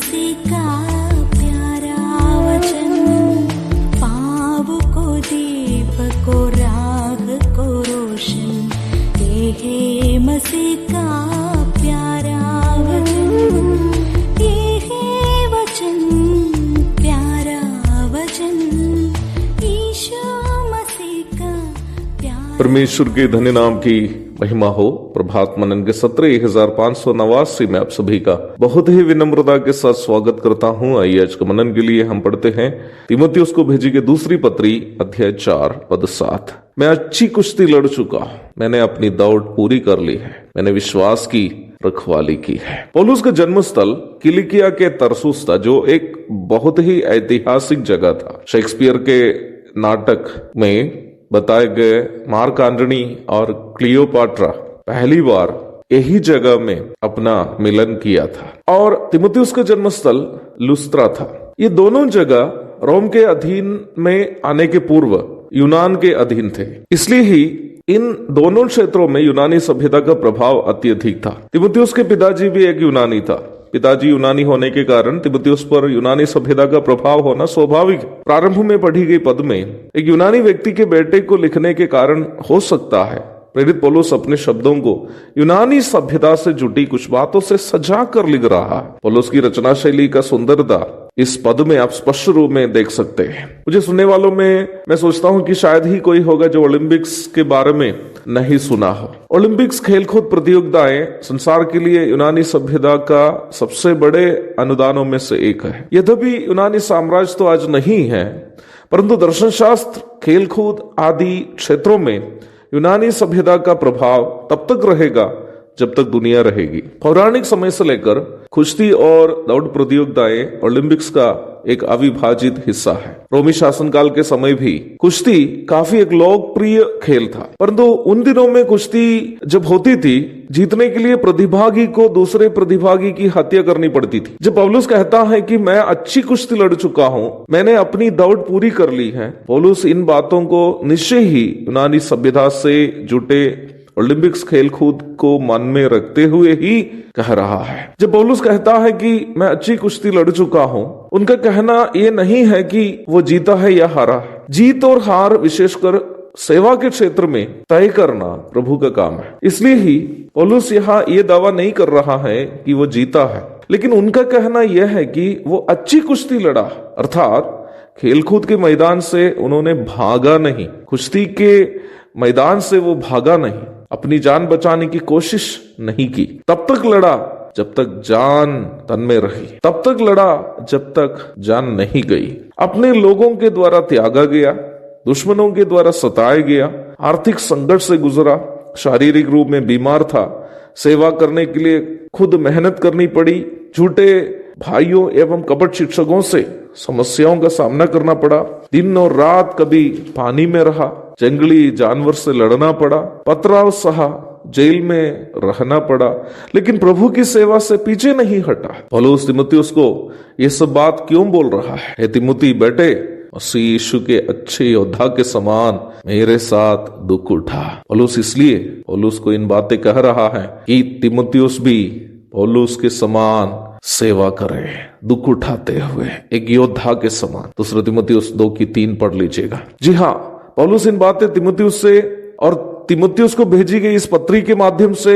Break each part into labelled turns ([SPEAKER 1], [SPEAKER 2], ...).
[SPEAKER 1] मसीह का प्यारा वचन, पाव को दीप को राह को रोशन, ये है मसीह का प्यारा वचन, ये है वचन प्यारा वचन, यीशु मसीह का प्यारा।
[SPEAKER 2] परमेश्वर के धन्य नाम की महिमा हो। प्रभात मनन के सत्र 1589 में आप सभी का बहुत ही विनम्रता के साथ स्वागत करता हूं। आइए आज के मनन के लिए हम पढ़ते हैं तीमुथियुस को भेजी गई दूसरी पत्री अध्याय 4 पद 7। मैं अच्छी कुश्ती लड़ चुका हूं, मैंने अपनी दौड़ पूरी कर ली है, मैंने विश्वास की रखवाली की है। पौलुस का जन्मस्थल किलिकिया के तरसुस था, जो एक बहुत ही ऐतिहासिक जगह था। शेक्सपियर के नाटक में बताए गए मार्क एंटनी और क्लियोपाट्रा पहली बार यही जगह में अपना मिलन किया था। और तीमुथियुस का जन्मस्थल लुस्त्रा था। ये दोनों जगह रोम के अधीन में आने के पूर्व यूनान के अधीन थे, इसलिए ही इन दोनों क्षेत्रों में यूनानी सभ्यता का प्रभाव अत्यधिक था। तीमुथियुस के पिताजी भी एक यूनानी था। पिताजी यूनानी होने के कारण तीमुथियुस पर यूनानी सभ्यता का प्रभाव होना स्वाभाविक है। प्रारंभ में पढ़ी गई पद में एक यूनानी व्यक्ति के बेटे को लिखने के कारण हो सकता है प्रेरित पौलुस अपने शब्दों को यूनानी सभ्यता से जुटी कुछ बातों से सजा कर लिख रहा है। पौलुस की रचना शैली का सुंदरता इस पद में आप स्पष्ट रूप में देख सकते हैं। मुझे सुनने वालों में मैं सोचता हूं कि शायद ही कोई होगा जो ओलंपिक्स के बारे में नहीं सुना हो। ओलंपिक्स खेलकूद प्रतियोगिताएं संसार के लिए यूनानी सभ्यता का सबसे बड़े अनुदानों में से एक है। यद्यपि यूनानी साम्राज्य तो आज नहीं है, परंतु दर्शन शास्त्र, खेलकूद आदि क्षेत्रों में यूनानी सभ्यता का प्रभाव तब तक रहेगा जब तक दुनिया रहेगी। पौराणिक समय से लेकर कुश्ती और दौड़ प्रतियोगिताएं ओलंपिक्स का एक अविभाजित हिस्सा है। रोमी शासनकाल के समय भी कुश्ती काफी एक लोकप्रिय खेल था, परंतु उन दिनों में कुश्ती जब होती थी, जीतने के लिए प्रतिभागी को दूसरे प्रतिभागी की हत्या करनी पड़ती थी। जब पौलुस कहता है कि मैं अच्छी कुश्ती लड़ चुका हूं, मैंने अपनी दौड़ पूरी कर ली है, पौलुस इन बातों को निश्चय ही यूनानी सभ्यता से जुटे ओलंपिक्स खेलकूद को मन में रखते हुए ही कह रहा है। जब पौलुस कहता है कि मैं अच्छी कुश्ती लड़ चुका हूं, उनका कहना यह नहीं है कि वो जीता है या हारा है। जीत और हार विशेषकर सेवा के क्षेत्र में तय करना प्रभु का काम है। इसलिए ही पौलुस यहाँ ये दावा नहीं कर रहा है कि वो जीता है, लेकिन उनका कहना यह है कि वो अच्छी कुश्ती लड़ा, अर्थात खेलकूद के मैदान से उन्होंने भागा नहीं, कुश्ती के मैदान से वो भागा नहीं, अपनी जान बचाने की कोशिश नहीं की। तब तक लड़ा जब तक जान तन में रही, तब तक लड़ा जब तक जान नहीं गई। अपने लोगों के द्वारा त्यागा गया, दुश्मनों के द्वारा सताया गया, आर्थिक संघर्ष से गुजरा, शारीरिक रूप में बीमार था, सेवा करने के लिए खुद मेहनत करनी पड़ी, झूठे भाइयों एवं कपट शिक्षकों से समस्याओं का सामना करना पड़ा, दिन और रात कभी पानी में रहा, जंगली जानवर से लड़ना पड़ा, पथराव सहा, जेल में रहना पड़ा, लेकिन प्रभु की सेवा से पीछे नहीं हटा। पौलुस तीमुथियुस को ये सब बात क्यों बोल रहा है? हे तीमुथी बेटे, मसीह यीशु के अच्छे योद्धा के समान मेरे साथ दुख उठा। पौलुस इसलिए पौलुस को इन बातें कह रहा है कि तीमुथियुस भी पौलुस के समान सेवा करे, दुख उठाते हुए एक योद्धा के समान। दूसरा तीमुथियुस 2:3 पढ़ लीजिएगा। जी हाँ, पौलुस इन बातें तीमुथियुस से और तीमुथियुस को भेजी गई इस पत्री के माध्यम से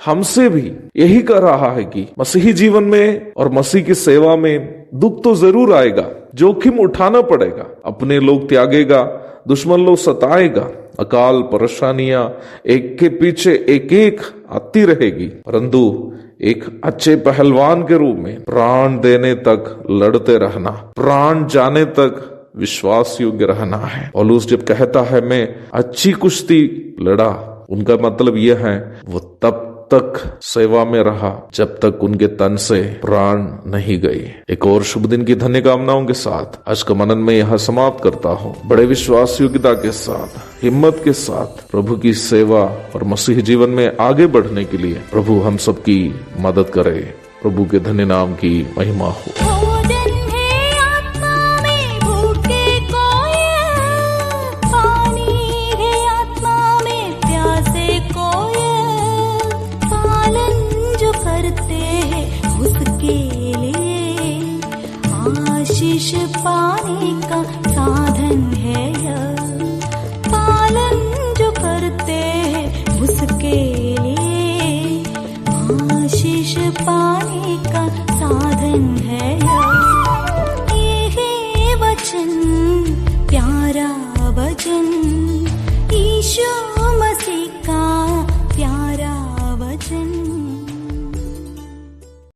[SPEAKER 2] हमसे भी यही कह रहा है कि मसीही जीवन में और मसीह की सेवा में दुख तो जरूर आएगा, जोखिम उठाना पड़ेगा, अपने लोग त्यागेगा, दुश्मन लोग सताएगा, अकाल परेशानियां एक के पीछे एक एक आती रहेगी, परंतु एक अच्छे पहलवान के रूप में प्राण देने तक लड़ते रहना, प्राण जाने तक विश्वास योग्य रहना है। पौलुस जब कहता है मैं अच्छी कुश्ती लड़ा, उनका मतलब यह है वो तब तक सेवा में रहा जब तक उनके तन से प्राण नहीं गए। एक और शुभ दिन की धन्य कामनाओं के साथ आज का मनन में यहाँ समाप्त करता हूँ। बड़े विश्वास योग्यता के साथ, हिम्मत के साथ प्रभु की सेवा और मसीह जीवन में आगे बढ़ने के लिए प्रभु हम सबकी मदद करे। प्रभु के धन्य नाम की महिमा हो।